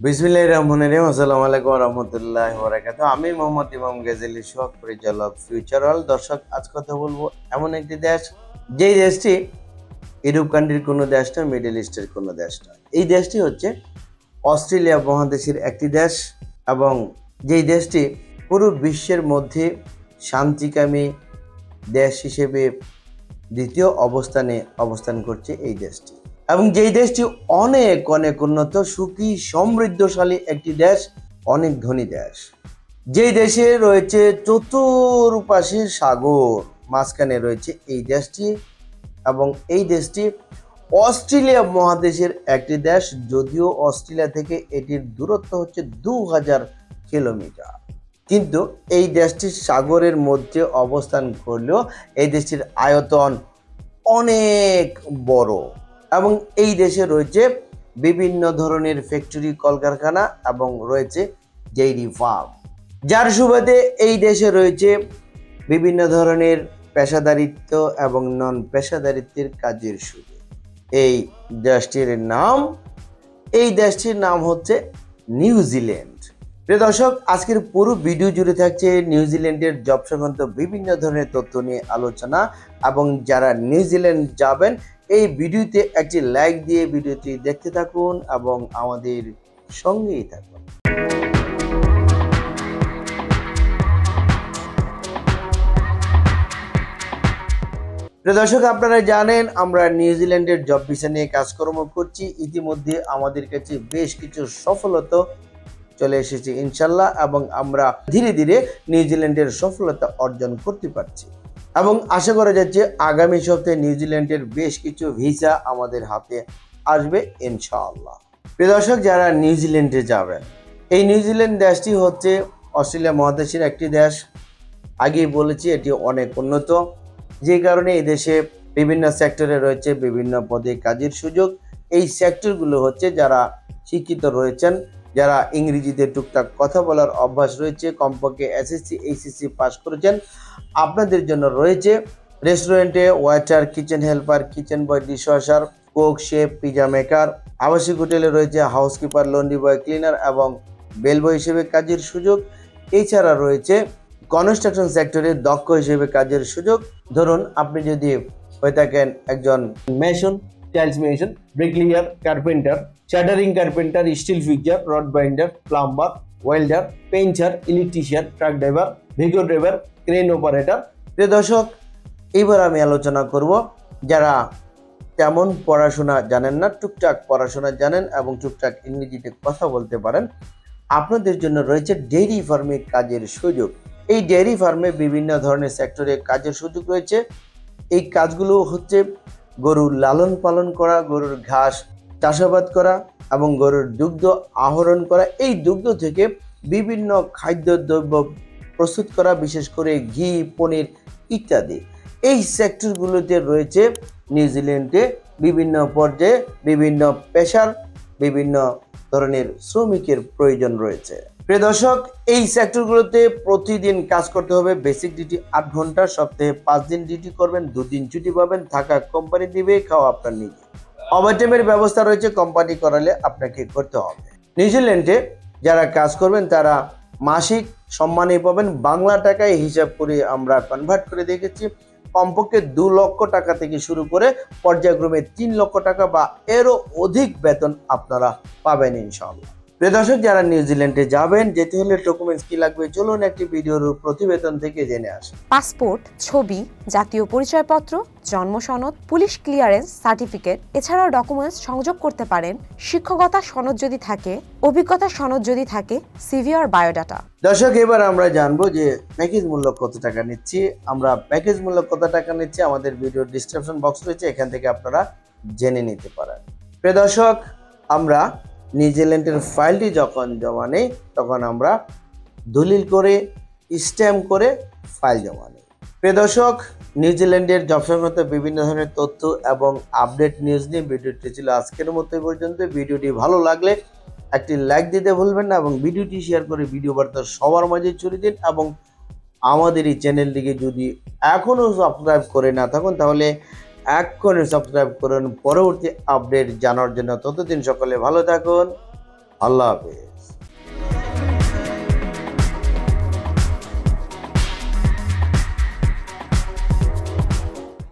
বিসমিল্লাহির রহমানির রহিম। আসসালামু আলাইকুম ওয়া রাহমাতুল্লাহি ওয়া বারাকাতুহু। আমি মোহাম্মদ ইমাম গাজী শখ পরিচালক ফিউচার ওয়ার্ল্ড। দর্শক, আজ কথা বলবো এমন একটি দেশ, যেই দেশটি ইউরোপ কান্ট্রির কোনো দেশ নয়, মিডল ইস্টের কোনো দেশ নয়। এই দেশটি হচ্ছে অস্ট্রেলিয়া মহাদেশের একটি দেশ, এবং যেই দেশটি পুরো বিশ্বের মধ্যে শান্তিকামী দেশ হিসেবে দ্বিতীয় অবস্থানে অবস্থান করছে এই দেশটি। এবং যেই দেশটি অনেক অনেক উন্নত, সুখী, সমৃদ্ধশালী একটি দেশ, অনেক ধনী দেশ। যেই দেশে রয়েছে চতুর্পাশে সাগর, মাঝখানে রয়েছে এই দেশটি। এবং এই দেশটি অস্ট্রেলিয়া মহাদেশের একটি দেশ, যদিও অস্ট্রেলিয়া থেকে এটির দূরত্ব হচ্ছে 2000 কিলোমিটার। কিন্তু এই দেশটির সাগরের মধ্যে অবস্থান করলেও এই দেশটির আয়তন অনেক বড়, এবং এই দেশে রয়েছে বিভিন্ন ধরনের ফ্যাক্টরি, কলকারখানা, এবং রয়েছে ডেইরি ফার্ম, যার সুবাদে এই দেশে রয়েছে বিভিন্ন ধরনের পেশাদারিত্ব এবং নন পেশাদারিত্বের কাজের সুযোগ। এই দেশটির নাম হচ্ছে নিউজিল্যান্ড। প্রিয় দর্শক, আজকের পুরো ভিডিও জুড়ে থাকছে নিউজিল্যান্ডের জব সংক্রান্ত বিভিন্ন ধরনের তথ্য নিয়ে আলোচনা। এবং যারা নিউজিল্যান্ড যাবেন, এই ভিডিওতে একটি লাইক দিয়ে ভিডিওটি দেখতে থাকুন এবং আমাদের সঙ্গেই থাকুন। প্রিয় দর্শক, আপনারা জানেন আমরা নিউজিল্যান্ডের জব ভিসা নিয়ে কাজকর্ম করছি। ইতিমধ্যে আমাদের কাছে বেশ কিছু সফলতা চলে এসেছে ইনশাল্লাহ, এবং আমরা ধীরে ধীরে নিউজিল্যান্ডের সফলতা অর্জন করতে পারছি। এবং আশা করা যাচ্ছে আগামী সপ্তাহে নিউজিল্যান্ডের বেশ কিছু ভিসা আমাদের হাতে আসবে ইনশাআল্লাহ। প্রিয় দর্শক, যারা নিউজিল্যান্ডে যাবেন, এই নিউজিল্যান্ড দেশটি হচ্ছে অস্ট্রেলিয়া মহাদেশের একটি দেশ। আগেই বলেছি এটি অনেক উন্নত, যে কারণে এই দেশে বিভিন্ন সেক্টরে রয়েছে বিভিন্ন পদে কাজের সুযোগ। এই সেক্টরগুলো হচ্ছে যারা শিক্ষিত রয়েছেন, যারা ইংরেজিতে টুকটাক কথা বলার অভ্যাস রয়েছে, কমপক্ষে এসএসসি এইচএসসি পাস করেছেন, আপনাদের জন্য রয়েছে রেস্টুরেন্টে ওয়েটার, কিচেন হেল্পার, কিচেন বয়, dishwasher, cook, chef, pizza maker. আবাসিক হোটেলে রয়েছে হাউসকিপার, লন্ড্রি বয়, ক্লিনার এবং বেলবয় হিসেবে কাজের সুযোগ। এছাড়া রয়েছে কনস্ট্রাকশন সেক্টরে দক্ষ হিসেবে কাজের সুযোগ। ধরুন, আপনি যদি হয়ে থাকেন একজন mason, tiles mason, bricklayer, carpenter, shuttering carpenter, steel fixer, rod binder, plumber, welder, painter, electrician, truck driver, Vigo driver, crane operator. প্রিয় দর্শক, এইবার আমি আলোচনা করব যারা তেমন পড়াশোনা জানেন না, টুকটাক পড়াশোনা জানেন এবং টুকটাক ইংরেজিতে কথা বলতে পারেন। আপনাদের জন্য রয়েছে ডেইরি ফার্মে কাজের সুযোগ। এই ডেইরি ফার্মে বিভিন্ন ধরনের সেক্টরে কাজের সুযোগ রয়েছে। এই কাজগুলো হচ্ছে গরুর লালন পালন করা, গরুর ঘাস চাষাবাদ করা এবং গরুর দুগ্ধ আহরণ করা। এই দুগ্ধ থেকে বিভিন্ন খাদ্যদ্রব্য প্রস্তুত করা, বিশেষ করে ঘি, পনির ইত্যাদি। এই সেক্টরগুলোতে রয়েছে নিউজিল্যান্ডে বিভিন্ন পর্যায়ে বিভিন্ন পেশার বিভিন্ন ধরনের শ্রমিকের প্রয়োজন রয়েছে। প্রিয় দর্শক, এই সেক্টরগুলোতে প্রতিদিন কাজ করতে হবে। বেসিক ডিউটি 8 ঘন্টা, সপ্তাহে 5 দিন ডিউটি করবেন, 2 দিন ছুটি পাবেন। থাকা কোম্পানি দিবে, খাওয়া আপনার নিজে। ওভারটাইমের ব্যবস্থা রয়েছে, কোম্পানি করালে আপনাকে করতে হবে। নিউজিল্যান্ডে যারা কাজ করবেন তারা মাসিক সম্মানে পাবেন। বাংলা টাকায় হিসাব করে আমরা কনভার্ট করে দেখেছি, কমপক্ষে 2 লক্ষ টাকা থেকে শুরু করে পর্যায়ক্রমে 3 লক্ষ টাকা বা এরও অধিক বেতন আপনারা পাবেন ইনশাআল্লাহ। প্রিয় দর্শক, যারা নিউজিল্যান্ডে যাবেন, যেতে হলে ডকুমেন্টস কি লাগবে চলুন একটি ভিডিওর প্রতিবেদন থেকে জেনে আসি। পাসপোর্ট, ছবি, জাতীয় পরিচয়পত্র, জন্ম সনদ, পুলিশ ক্লিয়ারেন্স সার্টিফিকেট, এছাড়াও ডকুমেন্টস সংযোগ করতে পারেন শিক্ষকতা সনদ যদি থাকে, অভিজ্ঞতা সনদ যদি থাকে, সিভি আর বায়োডাটা। দর্শক, এবার আমরা জানবো যে প্যাকেজ মূল্য কত টাকা নিচ্ছি। আমরা প্যাকেজ মূল্য কত টাকা নিচ্ছি আমাদের ভিডিওর ডিসক্রিপশন বক্স রয়েছে, এখান থেকে আপনারা জেনে নিতে পারেন। প্রিয় দর্শক, আমরা নিউজিল্যান্ডের ফাইলটি যখন জমা নেই তখন আমরা দলিল করে স্ট্যাম্প করে ফাইল জমা নেই। প্রিয় দর্শক, নিউজিল্যান্ডের জব সংক্রান্ত বিভিন্ন ধরনের তথ্য এবং আপডেট নিউজ নিয়ে ভিডিওটি ছিল আজকের মতো পর্যন্ত। ভিডিওটি ভালো লাগলে একটি লাইক দিতে ভুলবেন না এবং ভিডিওটি শেয়ার করে ভিডিও বার্তা সবার মাঝে ছড়িয়ে দিন। এবং আমাদের এই চ্যানেলটিকে যদি এখনও সাবস্ক্রাইব করে না থাকুন তাহলে এক্ষুনি সাবস্ক্রাইব করুন পরবর্তী আপডেট জানার জন্য। ততদিন সকলে ভালো থাকুন। আল্লাহ হাফেজ।